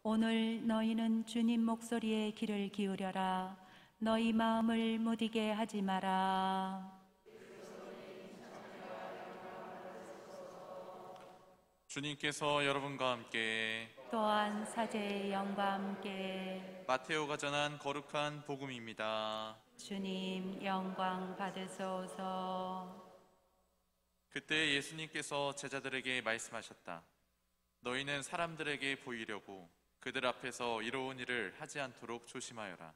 오늘 너희는 주님 목소리에 귀를 기울여라. 너희 마음을 무디게 하지 마라. 주님께서 여러분과 함께 또한 사제의 영과 함께 마테오가 전한 거룩한 복음입니다. 주님 영광 받으소서. 그때 예수님께서 제자들에게 말씀하셨다. 너희는 사람들에게 보이려고 그들 앞에서 이로운 일을 하지 않도록 조심하여라.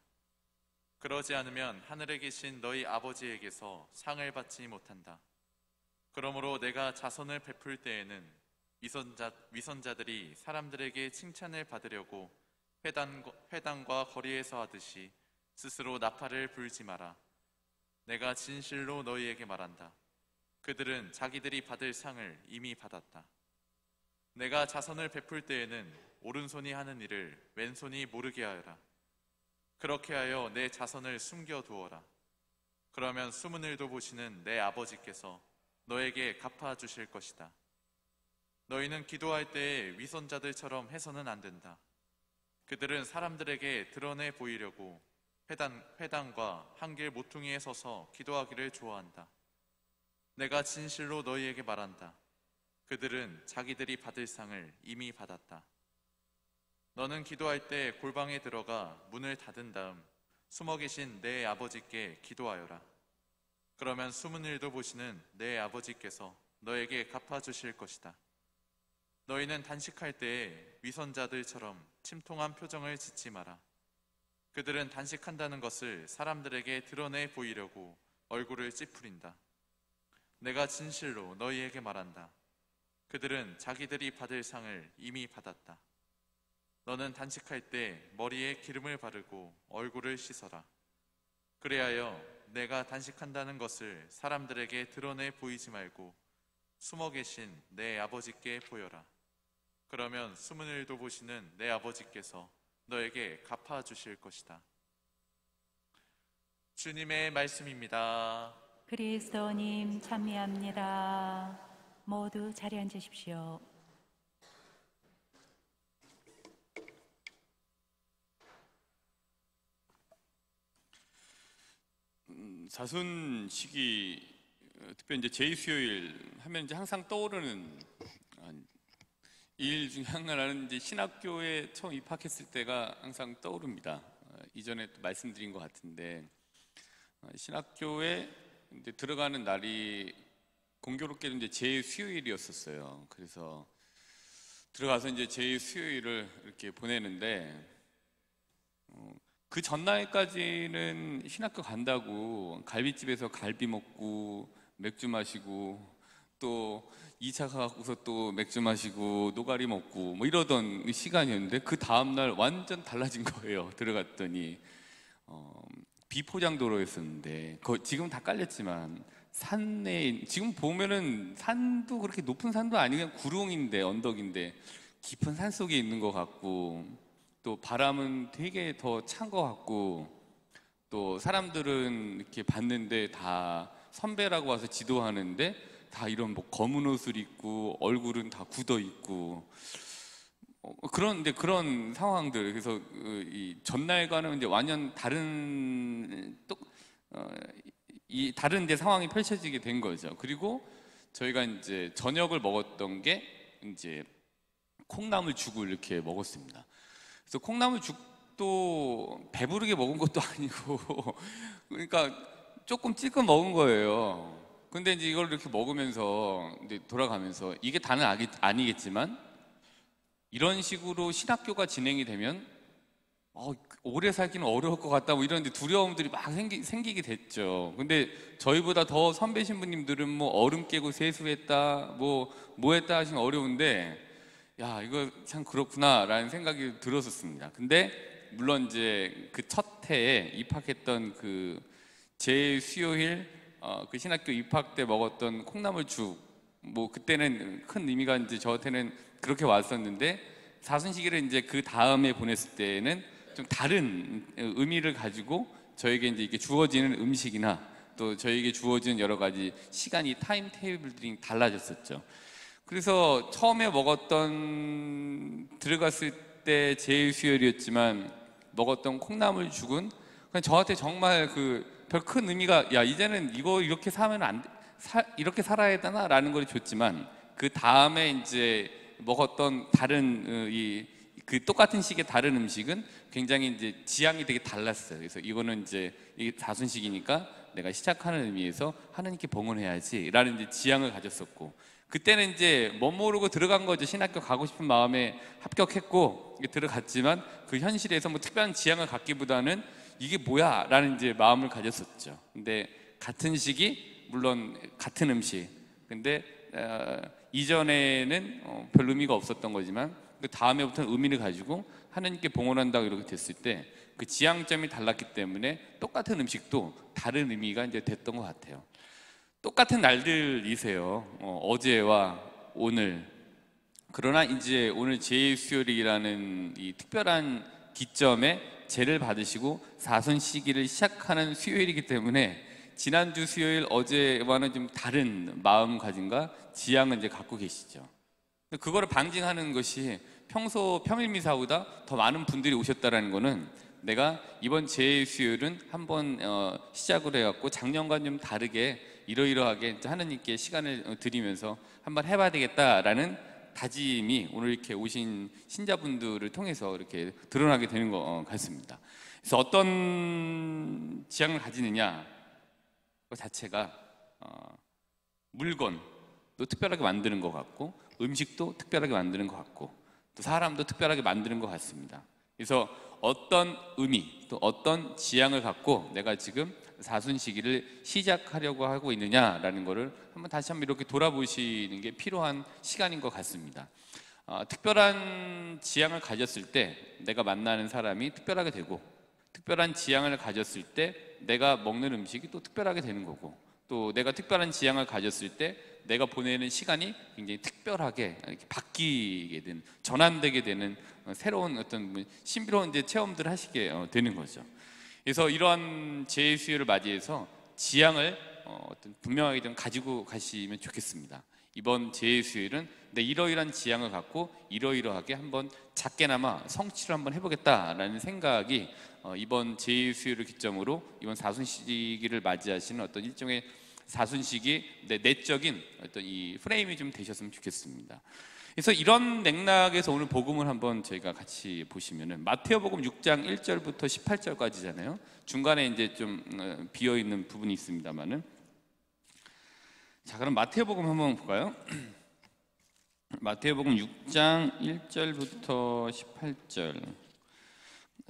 그러지 않으면 하늘에 계신 너희 아버지에게서 상을 받지 못한다. 그러므로 내가 자선을 베풀 때에는 위선자들이 사람들에게 칭찬을 받으려고 회당과 거리에서 하듯이 스스로 나팔을 불지 마라. 내가 진실로 너희에게 말한다. 그들은 자기들이 받을 상을 이미 받았다. 내가 자선을 베풀 때에는 오른손이 하는 일을 왼손이 모르게 하여라. 그렇게 하여 내 자선을 숨겨두어라. 그러면 숨은 일도 보시는 내 아버지께서 너에게 갚아주실 것이다. 너희는 기도할 때에 위선자들처럼 해서는 안 된다. 그들은 사람들에게 드러내 보이려고 회당과 한길 모퉁이에 서서 기도하기를 좋아한다. 내가 진실로 너희에게 말한다. 그들은 자기들이 받을 상을 이미 받았다. 너는 기도할 때 골방에 들어가 문을 닫은 다음 숨어 계신 내 아버지께 기도하여라. 그러면 숨은 일도 보시는 내 아버지께서 너에게 갚아주실 것이다. 너희는 단식할 때에 위선자들처럼 침통한 표정을 짓지 마라. 그들은 단식한다는 것을 사람들에게 드러내 보이려고 얼굴을 찌푸린다. 내가 진실로 너희에게 말한다. 그들은 자기들이 받을 상을 이미 받았다. 너는 단식할 때 머리에 기름을 바르고 얼굴을 씻어라. 그래야 내가 단식한다는 것을 사람들에게 드러내 보이지 말고 숨어 계신 내 아버지께 보여라. 그러면 숨은 일도 보시는 내 아버지께서 너에게 갚아주실 것이다. 주님의 말씀입니다. 그리스도님 찬미합니다. 모두 자리에 앉으십시오. 자손 시기, 특별히 이제 제2수요일 하면 이제 항상 떠오르는 일 중에 하나는 이제 신학교에 처음 입학했을 때가 항상 떠오릅니다. 이전에 또 말씀드린 것 같은데 신학교에 이제 들어가는 날이 공교롭게도 이제 제2수요일이었었어요. 그래서 들어가서 이제 제2수요일을 이렇게 보내는데 그 전날까지는 신학교 간다고 갈비집에서 갈비 먹고 맥주 마시고 또 2차 가고서 또 맥주 마시고 노가리 먹고 뭐 이러던 시간이었는데 그 다음날 완전 달라진 거예요. 들어갔더니 비포장도로였었는데 지금 다 깔렸지만 산에 지금 보면은 산도 그렇게 높은 산도 아니고 그냥 구룡인데 언덕인데 깊은 산 속에 있는 것 같고 또 바람은 되게 더 찬 것 같고 또 사람들은 이렇게 봤는데 다 선배라고 와서 지도하는데 다 이런 뭐 검은 옷을 입고 얼굴은 다 굳어 있고 그런데 그런 상황들 그래서 이 전날과는 이제 완전 다른 다른 이제 상황이 펼쳐지게 된 거죠. 그리고 저희가 이제 저녁을 먹었던 게 이제 콩나물죽을 이렇게 먹었습니다. 그래서 콩나물죽도 배부르게 먹은 것도 아니고 그러니까 조금 찔끔 먹은 거예요. 근데 이제 이걸 이렇게 먹으면서 이제 돌아가면서 이게 다는 아니겠지만 이런 식으로 신학교가 진행이 되면 오래 살기는 어려울 것 같다 뭐 이런 두려움들이 막 생기게 됐죠. 근데 저희보다 더 선배 신부님들은 뭐 얼음 깨고 세수했다 뭐 했다 하시면 어려운데 야 이거 참 그렇구나 라는 생각이 들었었습니다. 근데 물론 이제 그 첫 해에 입학했던 그 제 수요일 그 신학교 입학 때 먹었던 콩나물죽 뭐 그때는 큰 의미가 이제 저한테는 그렇게 왔었는데 사순시기를 이제 그 다음에 보냈을 때는 좀 다른 의미를 가지고 저에게 이제 이렇게 주어지는 음식이나 또 저에게 주어진 여러 가지 시간이 타임 테이블들이 달라졌었죠. 그래서 처음에 먹었던 들어갔을 때 제일 수요일이었지만 먹었던 콩나물 죽은 그냥 저한테 정말 그 별 큰 의미가 야 이제는 이거 이렇게 사면 안 돼, 이렇게 살아야 되나라는 걸 줬지만 그 다음에 이제 먹었던 다른 그 똑같은 식의 다른 음식은 굉장히 이제 지향이 되게 달랐어요. 그래서 이거는 이제 이 사순식이니까 내가 시작하는 의미에서 하나님께 봉헌해야지라는 이제 지향을 가졌었고, 그때는 이제 멋 모르고 들어간 거죠. 신학교 가고 싶은 마음에 합격했고 들어갔지만 그 현실에서 뭐 특별한 지향을 갖기보다는 이게 뭐야 라는 이제 마음을 가졌었죠. 근데 같은 시기 물론 같은 음식, 근데 이전에는 별 의미가 없었던 거지만 그 다음에부터는 의미를 가지고 하나님께 봉헌한다고 이렇게 됐을 때 그 지향점이 달랐기 때문에 똑같은 음식도 다른 의미가 이제 됐던 것 같아요. 똑같은 날들이세요. 어제와 오늘. 그러나 이제 오늘 제1수요일이라는 이 특별한 기점에 제를 받으시고 사순시기를 시작하는 수요일이기 때문에 지난주 수요일 어제와는 좀 다른 마음가짐과 지향을 이제 갖고 계시죠. 그거를 방증하는 것이 평소 평일 미사보다 더 많은 분들이 오셨다라는 거는 내가 이번 제1수요일은 한번 시작을 해갖고 작년과 좀 다르게 이러이러하게 하나님께 시간을 드리면서 한번 해봐야 되겠다라는 다짐이 오늘 이렇게 오신 신자분들을 통해서 이렇게 드러나게 되는 것 같습니다. 그래서 어떤 지향을 가지느냐 그 자체가 물건도 특별하게 만드는 것 같고 음식도 특별하게 만드는 것 같고 또 사람도 특별하게 만드는 것 같습니다. 그래서 어떤 의미 또 어떤 지향을 갖고 내가 지금 사순시기를 시작하려고 하고 있느냐라는 것을 다시 한번 이렇게 돌아보시는 게 필요한 시간인 것 같습니다. 특별한 지향을 가졌을 때 내가 만나는 사람이 특별하게 되고, 특별한 지향을 가졌을 때 내가 먹는 음식이 또 특별하게 되는 거고, 또 내가 특별한 지향을 가졌을 때 내가 보내는 시간이 굉장히 특별하게 이렇게 바뀌게 되는, 전환되게 되는 새로운 어떤 신비로운 이제 체험들을 하시게 되는 거죠. 그래서 이러한 제2수요일을 맞이해서 지향을 어떤 분명하게 좀 가지고 가시면 좋겠습니다. 이번 제2수요일은 내 이러이러한 지향을 갖고 이러이러하게 한번 작게나마 성취를 한번 해보겠다라는 생각이 이번 제2수요일을 기점으로 이번 사순시기를 맞이하시는 어떤 일종의 사순시기 내적인 어떤 이 프레임이 좀 되셨으면 좋겠습니다. 그래서 이런 맥락에서 오늘 복음을 한번 저희가 같이 보시면은 마태복음 6장 1절부터 18절까지잖아요. 중간에 이제 좀 비어 있는 부분이 있습니다만은, 자 그럼 마태복음 한번 볼까요? 마태복음 6장 1절부터 18절.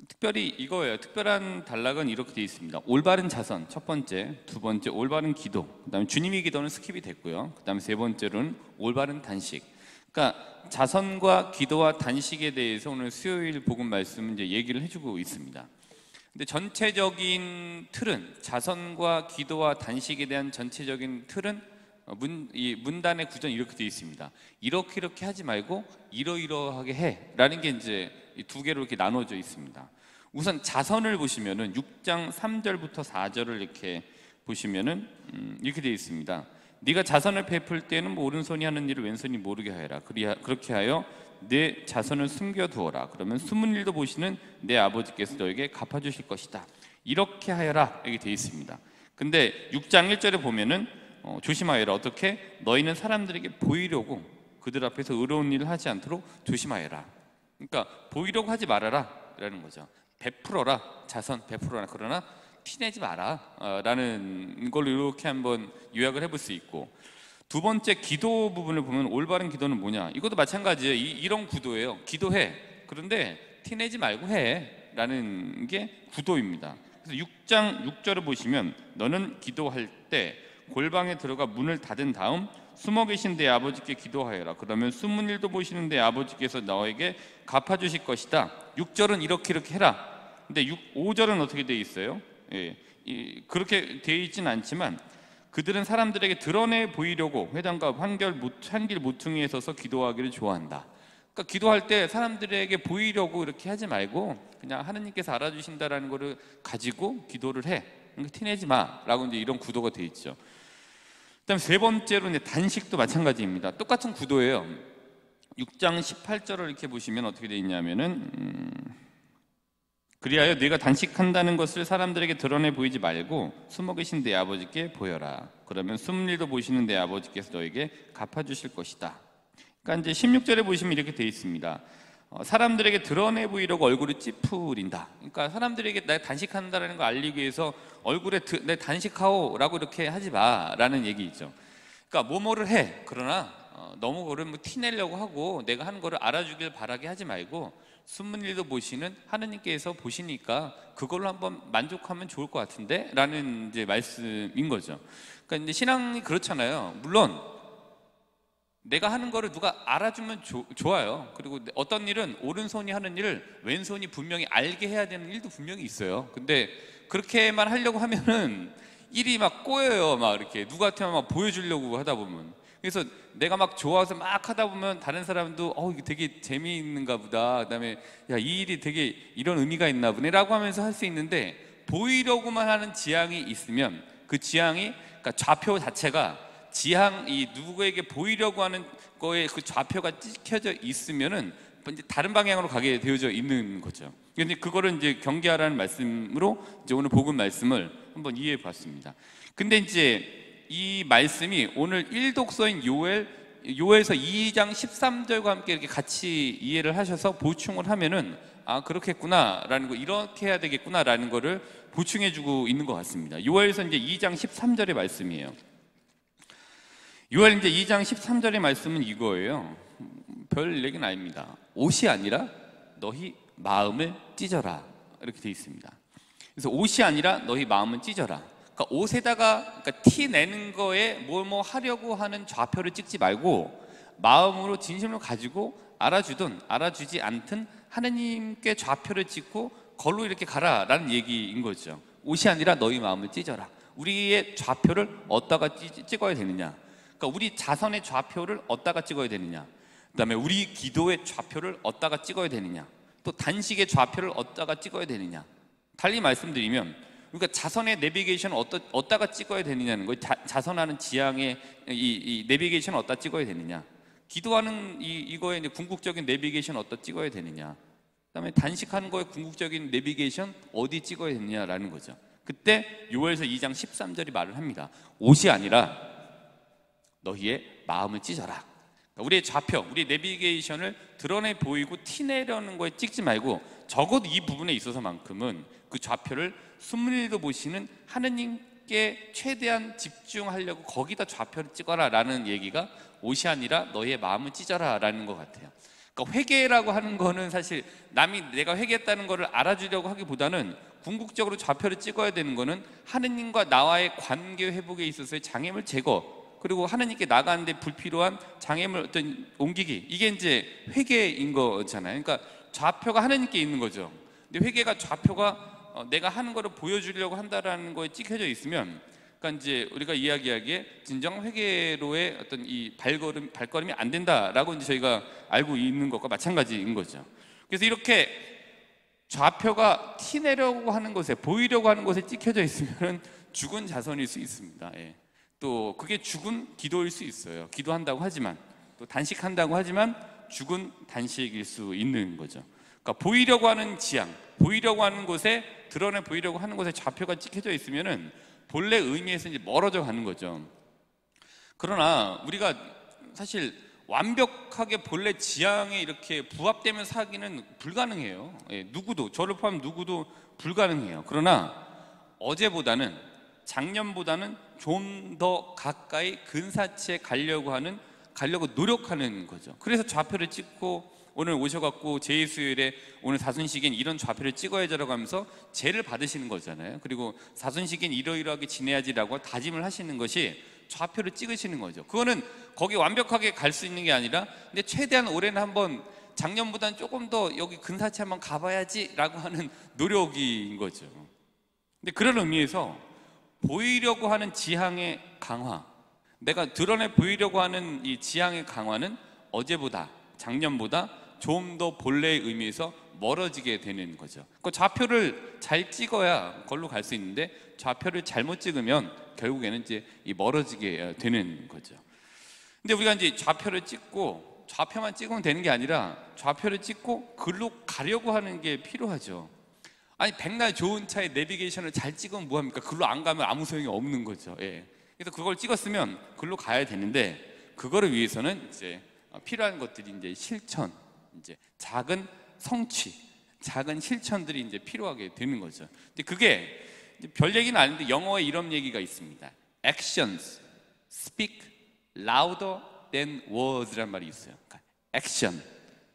특별히 이거예요. 특별한 단락은 이렇게 되어 있습니다. 올바른 자선 첫 번째, 두 번째 올바른 기도, 그다음에 주님의 기도는 스킵이 됐고요. 그다음에 세 번째로는 올바른 단식. 그러니까 자선과 기도와 단식에 대해서 오늘 수요일 복음 말씀은 이제 얘기를 해주고 있습니다. 근데 전체적인 틀은, 자선과 기도와 단식에 대한 전체적인 틀은 이 문단의 구조는 이렇게 되어 있습니다. 이렇게 하지 말고 이러이러하게 해라는 게 이제 두 개로 이렇게 나눠져 있습니다. 우선 자선을 보시면은 6장 3절부터 4절을 이렇게 보시면은 이렇게 되어 있습니다. 네가 자선을 베풀 때는 뭐 오른손이 하는 일을 왼손이 모르게 하여라. 그렇게 하여 내 자선을 숨겨두어라. 그러면 숨은 일도 보시는 내 아버지께서 너에게 갚아주실 것이다. 이렇게 하여라 이렇게 되어 있습니다. 근데 6장 1절에 보면은 조심하여라. 어떻게? 너희는 사람들에게 보이려고 그들 앞에서 의로운 일을 하지 않도록 조심하여라. 그러니까 보이려고 하지 말아라 라는 거죠. 베풀어라, 자선 베풀어라. 그러나 티내지 마라 라는 걸로 이렇게 한번 요약을 해볼 수 있고, 두 번째 기도 부분을 보면 올바른 기도는 뭐냐, 이것도 마찬가지예요. 이런 구도예요. 기도해, 그런데 티내지 말고 해 라는 게 구도입니다. 그래서 6장 6절을 보시면 너는 기도할 때 골방에 들어가 문을 닫은 다음 숨어 계신 내 아버지께 기도하여라. 그러면 숨은 일도 보시는 내 아버지께서 너에게 갚아주실 것이다. 6절은 이렇게 해라. 근데 5절은 어떻게 되어 있어요? 그렇게 되어 있지는 않지만 그들은 사람들에게 드러내 보이려고 회당과 한길 모퉁이에 서서 기도하기를 좋아한다. 그러니까 기도할 때 사람들에게 보이려고 이렇게 하지 말고 그냥 하느님께서 알아주신다라는 것을 가지고 기도를 해 그러니까 티내지 마라고 이제 이런 구도가 돼 있죠. 그다음 세 번째로 이제 단식도 마찬가지입니다. 똑같은 구도예요. 6장 18절을 이렇게 보시면 어떻게 돼 있냐면은 그리하여 네가 단식한다는 것을 사람들에게 드러내 보이지 말고 숨어 계신 내 아버지께 보여라. 그러면 숨은 일도 보시는 내 아버지께서 너에게 갚아주실 것이다. 그러니까 이제 16절에 보시면 이렇게 돼 있습니다. 사람들에게 드러내 보이려고 얼굴을 찌푸린다. 그러니까 사람들에게 나 단식한다는 걸 알리기 위해서 얼굴에 내 단식하오라고 이렇게 하지 마라는 얘기죠. 그러니까 뭐뭐를 해. 그러나 너무 그걸 뭐 티내려고 하고 내가 하는 거를 알아주길 바라게 하지 말고 숨은 일도 보시는 하느님께서 보시니까 그걸로 한번 만족하면 좋을 것 같은데 라는 이제 말씀인 거죠. 그러니까 이제 신앙이 그렇잖아요. 물론 내가 하는 거를 누가 알아주면 좋아요. 그리고 어떤 일은 오른손이 하는 일을 왼손이 분명히 알게 해야 되는 일도 분명히 있어요. 근데 그렇게만 하려고 하면은 일이 막 꼬여요. 막 이렇게 누구한테만 막 보여주려고 하다 보면. 그래서 내가 막 좋아서 막 하다 보면 다른 사람도 이게 되게 재미있는가 보다. 그다음에 야, 이 일이 되게 이런 의미가 있나 보네 라고 하면서 할 수 있는데, 보이려고만 하는 지향이 있으면 그 지향이, 그러니까 좌표 자체가 지향, 이 누구에게 보이려고 하는 거에 그 좌표가 찍혀져 있으면은 이제 다른 방향으로 가게 되어져 있는 거죠. 근데 그거를 이제 경계하라는 말씀으로 이제 오늘 복음 말씀을 한번 이해해 봤습니다. 근데 이제 이 말씀이 오늘 1독서인 요엘서 2장 13절과 함께 이렇게 같이 이해를 하셔서 보충을 하면은 그렇겠구나라는 거, 이렇게 해야 되겠구나라는 거를 보충해 주고 있는 것 같습니다. 요엘서 이제 2장 13절의 말씀이에요. 요엘 이제 2장 13절의 말씀은 이거예요. 별 얘기는 아닙니다. 옷이 아니라 너희 마음을 찢어라, 이렇게 되어 있습니다. 그래서 옷이 아니라 너희 마음을 찢어라. 그러니까 옷에다가 티 내는 거에 뭐 하려고 하는 좌표를 찍지 말고 마음으로 진심으로 가지고 알아주든 알아주지 않든 하느님께 좌표를 찍고 걸로 이렇게 가라라는 얘기인 거죠. 옷이 아니라 너희 마음을 찢어라. 우리의 좌표를 어디다가 찍어야 되느냐? 그러니까 우리 자선의 좌표를 어디다가 찍어야 되느냐? 그다음에 우리 기도의 좌표를 어디다가 찍어야 되느냐? 또 단식의 좌표를 어디다가 찍어야 되느냐? 달리 말씀드리면, 그러니까 자선의 내비게이션을 어디다가 찍어야 되느냐는 거예요. 자선하는 지향의 이 내비게이션을 어디다 찍어야 되느냐? 기도하는 이거의 이제 궁극적인 내비게이션 어디다 찍어야 되느냐? 그다음에 단식하는 거의 궁극적인 내비게이션 어디 찍어야 되느냐라는 거죠. 그때 요엘서 2장 13절이 말을 합니다. 옷이 아니라 너희의 마음을 찢어라. 그러니까 우리의 좌표, 우리의 내비게이션을 드러내 보이고 티내려는 거에 찍지 말고 적어도 이 부분에 있어서만큼은 그 좌표를 숨은 일도 보시는 하느님께 최대한 집중하려고 거기다 좌표를 찍어라 라는 얘기가 옷이 아니라 너희의 마음을 찢어라 라는 것 같아요. 그러니까 회개라고 하는 거는 사실 남이 내가 회개했다는 거를 알아주려고 하기보다는 궁극적으로 좌표를 찍어야 되는 거는 하느님과 나와의 관계 회복에 있어서의 장애물 제거, 그리고 하느님께 나가는데 불필요한 장애물 어떤 옮기기, 이게 이제 회개인 거잖아요. 그러니까 좌표가 하느님께 있는 거죠. 근데 회개가 좌표가 내가 하는 거를 보여주려고 한다라는 거에 찍혀져 있으면, 그러니까 이제 우리가 이야기하기에 진정 회개로의 어떤 이 발걸음이 안 된다라고 이제 저희가 알고 있는 것과 마찬가지인 거죠. 그래서 이렇게 좌표가 티내려고 하는 것에, 보이려고 하는 것에 찍혀져 있으면 죽은 자선일 수 있습니다. 예. 또 그게 죽은 기도일 수 있어요. 기도한다고 하지만, 또 단식한다고 하지만 죽은 단식일 수 있는 거죠. 그러니까 보이려고 하는 지향, 보이려고 하는 곳에, 드러내 보이려고 하는 곳에 좌표가 찍혀져 있으면은 본래 의미에서 이제 멀어져 가는 거죠. 그러나 우리가 사실 완벽하게 본래 지향에 이렇게 부합되면 살기는 불가능해요. 예, 누구도, 저를 포함 누구도 불가능해요. 그러나 어제보다는, 작년보다는 좀 더 가까이 근사치에 가려고 노력하는 거죠. 그래서 좌표를 찍고 오늘 오셔갖고 제2수요일에 오늘 사순식인 이런 좌표를 찍어야지라고 하면서 죄를 받으시는 거잖아요. 그리고 사순식인 이러이러하게 지내야지라고 다짐을 하시는 것이 좌표를 찍으시는 거죠. 그거는 거기 완벽하게 갈 수 있는 게 아니라, 근데 최대한 올해는 한번 작년보다는 조금 더 여기 근사치 한번 가봐야지라고 하는 노력인 거죠. 근데 그런 의미에서 보이려고 하는 지향의 강화, 내가 드러내 보이려고 하는 이 지향의 강화는 어제보다, 작년보다 좀 더 본래의 의미에서 멀어지게 되는 거죠. 그 좌표를 잘 찍어야 그걸로 갈 수 있는데 좌표를 잘못 찍으면 결국에는 이제 멀어지게 되는 거죠. 근데 우리가 이제 좌표를 찍고 좌표만 찍으면 되는 게 아니라 좌표를 찍고 글로 가려고 하는 게 필요하죠. 아니 백날 좋은 차의 내비게이션을 잘 찍으면 뭐합니까? 글로 안 가면 아무 소용이 없는 거죠. 예. 그래서 그걸 찍었으면 글로 가야 되는데 그거를 위해서는 이제 필요한 것들이 이제 실천, 이제 작은 성취, 작은 실천들이 이제 필요하게 되는 거죠. 근데 그게 별 얘기는 아닌데 영어에 이런 얘기가 있습니다. Actions speak louder than words란 말이 있어요. 그러니까 액션,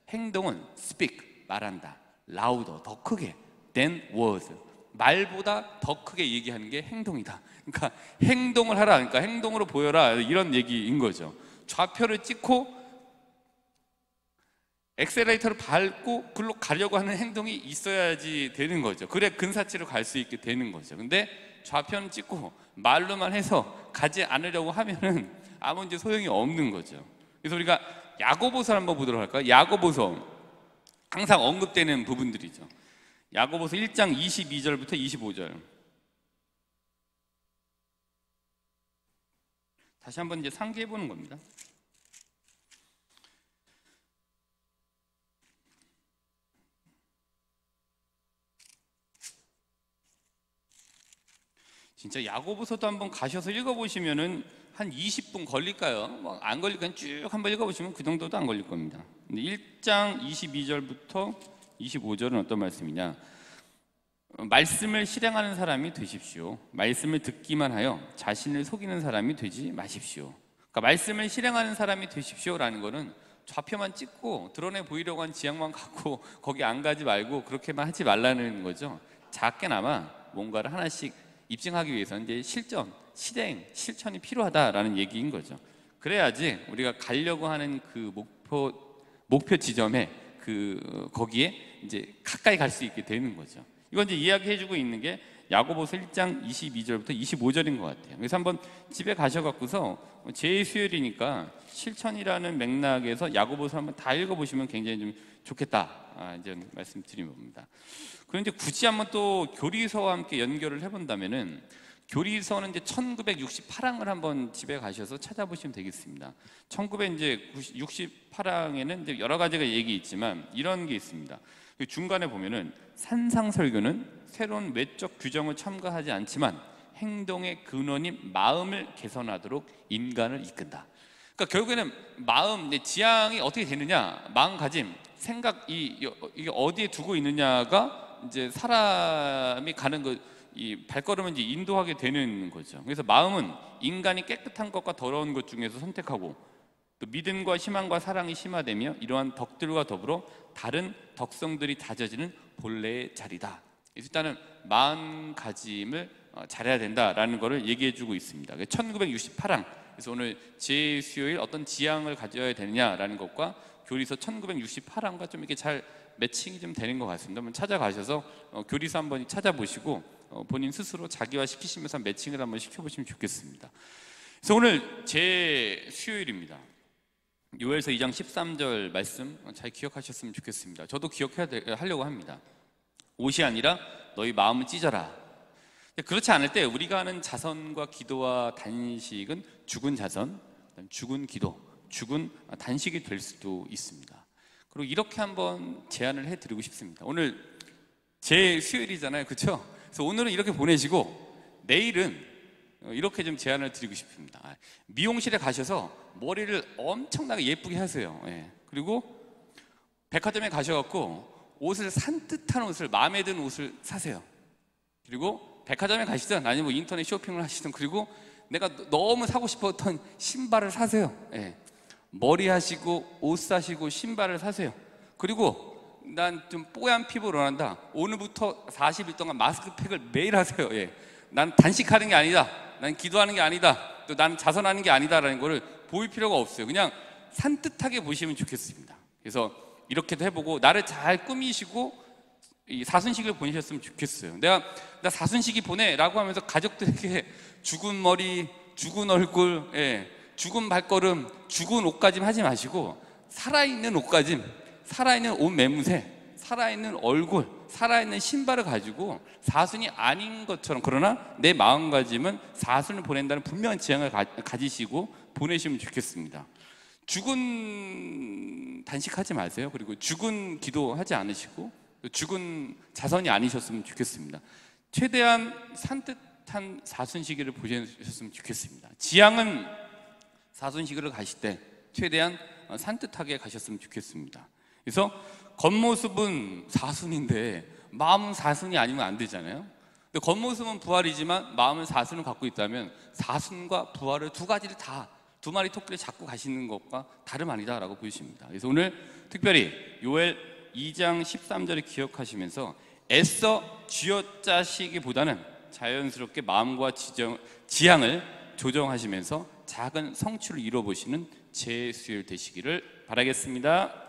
행동은 speak, 말한다, louder, 더 크게, than words, 말보다 더 크게 얘기하는 게 행동이다. 그러니까 행동을 하라, 그러니까 행동으로 보여라, 이런 얘기인 거죠. 좌표를 찍고 엑셀레이터를 밟고 글로 가려고 하는 행동이 있어야지 되는 거죠. 그래 근사치로 갈 수 있게 되는 거죠. 근데 좌표는 찍고 말로만 해서 가지 않으려고 하면은 아무 이제 소용이 없는 거죠. 그래서 우리가 야고보서 한번 보도록 할까요? 야고보서 항상 언급되는 부분들이죠. 야고보서 1장 22절부터 25절. 다시 한번 이제 상기해 보는 겁니다. 진짜 야고보서도 한번 가셔서 읽어보시면은 한 20분 걸릴까요? 뭐 안 걸릴까요? 쭉 한번 읽어보시면 그 정도도 안 걸릴 겁니다. 근데 1장 22절부터 25절은 어떤 말씀이냐? 말씀을 실행하는 사람이 되십시오. 말씀을 듣기만 하여 자신을 속이는 사람이 되지 마십시오. 그러니까 말씀을 실행하는 사람이 되십시오라는 거는 좌표만 찍고 드러내 보이려고 한 지향만 갖고 거기 안 가지 말고 그렇게만 하지 말라는 거죠. 작게나마 뭔가를 하나씩 입증하기 위해서는 이제 실전, 실행, 실천이 필요하다라는 얘기인 거죠. 그래야지 우리가 가려고 하는 그 목표 지점에 거기에 이제 가까이 갈 수 있게 되는 거죠. 이건 이제 이야기해주고 있는 게 야고보서 1장 22절부터 25절인 것 같아요. 그래서 한번 집에 가셔갖고서 제 수요일이니까 실천이라는 맥락에서 야고보서 한번 다 읽어보시면 굉장히 좀 좋겠다. 이제 말씀드린 겁니다. 그런데 굳이 한번 또 교리서와 함께 연결을 해본다면은 교리서는 이제 1968항을 한번 집에 가셔서 찾아보시면 되겠습니다. 1968항에는 이제 여러 가지가 얘기 있지만 이런 게 있습니다. 중간에 보면은 산상설교는 새로운 외적 규정을 첨가하지 않지만 행동의 근원인 마음을 개선하도록 인간을 이끈다. 그러니까 결국에는 마음, 내 지향이 어떻게 되느냐, 마음가짐, 생각 이게 어디에 두고 있느냐가 이제 사람이 가는 이 발걸음을 이제 인도하게 되는 거죠. 그래서 마음은 인간이 깨끗한 것과 더러운 것 중에서 선택하고 또 믿음과 희망과 사랑이 심화되며 이러한 덕들과 더불어 다른 덕성들이 다져지는 본래의 자리다. 그래서 일단은 마음가짐을 잘해야 된다라는 것을 얘기해주고 있습니다. 1968항. 그래서 오늘 제 수요일 어떤 지향을 가져야 되느냐라는 것과 교리서 1968항과 좀 이렇게 잘 매칭이 좀 되는 것 같습니다. 한번 찾아가셔서 교리서 한번 찾아보시고 본인 스스로 자기화 시키시면서 매칭을 한번 시켜보시면 좋겠습니다. 그래서 오늘 제 수요일입니다. 요엘서 2장 13절 말씀 잘 기억하셨으면 좋겠습니다. 저도 기억하려고 합니다. 옷이 아니라 너희 마음을 찢어라. 그렇지 않을 때 우리가 하는 자선과 기도와 단식은 죽은 자선, 죽은 기도, 죽은 단식이 될 수도 있습니다. 그리고 이렇게 한번 제안을 해드리고 싶습니다. 오늘 제 수요일이잖아요, 그렇죠? 그래서 오늘은 이렇게 보내시고 내일은 이렇게 좀 제안을 드리고 싶습니다. 미용실에 가셔서 머리를 엄청나게 예쁘게 하세요. 그리고 백화점에 가셔갖고 옷을 산뜻한 옷을, 마음에 드는 옷을 사세요. 그리고 백화점에 가시든 아니면 뭐 인터넷 쇼핑을 하시든, 그리고 내가 너무 사고 싶었던 신발을 사세요. 머리 하시고 옷 사시고 신발을 사세요. 그리고 난 좀 뽀얀 피부를 원한다. 오늘부터 40일 동안 마스크팩을 매일 하세요. 난 단식하는 게 아니다, 난 기도하는 게 아니다, 또 난 자선하는 게 아니다라는 거를 보일 필요가 없어요. 그냥 산뜻하게 보시면 좋겠습니다. 그래서 이렇게도 해보고 나를 잘 꾸미시고 이 사순식을 보내셨으면 좋겠어요. 나 사순식이 보내라고 하면서 가족들에게 죽은 머리, 죽은 얼굴, 죽은 발걸음, 죽은 옷가짐 하지 마시고 살아있는 옷가짐, 살아있는 옷 매무새, 살아있는 얼굴, 살아있는 신발을 가지고 사순이 아닌 것처럼, 그러나 내 마음가짐은 사순을 보낸다는 분명한 지향을 가지시고 보내시면 좋겠습니다. 죽은 단식하지 마세요. 그리고 죽은 기도하지 않으시고 죽은 자선이 아니셨으면 좋겠습니다. 최대한 산뜻한 사순시기를 보내셨으면 좋겠습니다. 지향은 사순시기를 가실 때 최대한 산뜻하게 가셨으면 좋겠습니다. 그래서 겉모습은 사순인데 마음은 사순이 아니면 안 되잖아요. 근데 겉모습은 부활이지만 마음은 사순을 갖고 있다면 사순과 부활을 두 가지를 다, 두 마리 토끼를 잡고 가시는 것과 다름 아니다라고 보여집니다. 그래서 오늘 특별히 요엘 2장 13절을 기억하시면서 애써 쥐어짜시기보다는 자연스럽게 마음과 지향을 조정하시면서 작은 성취를 이뤄보시는 제 수요일 되시기를 바라겠습니다.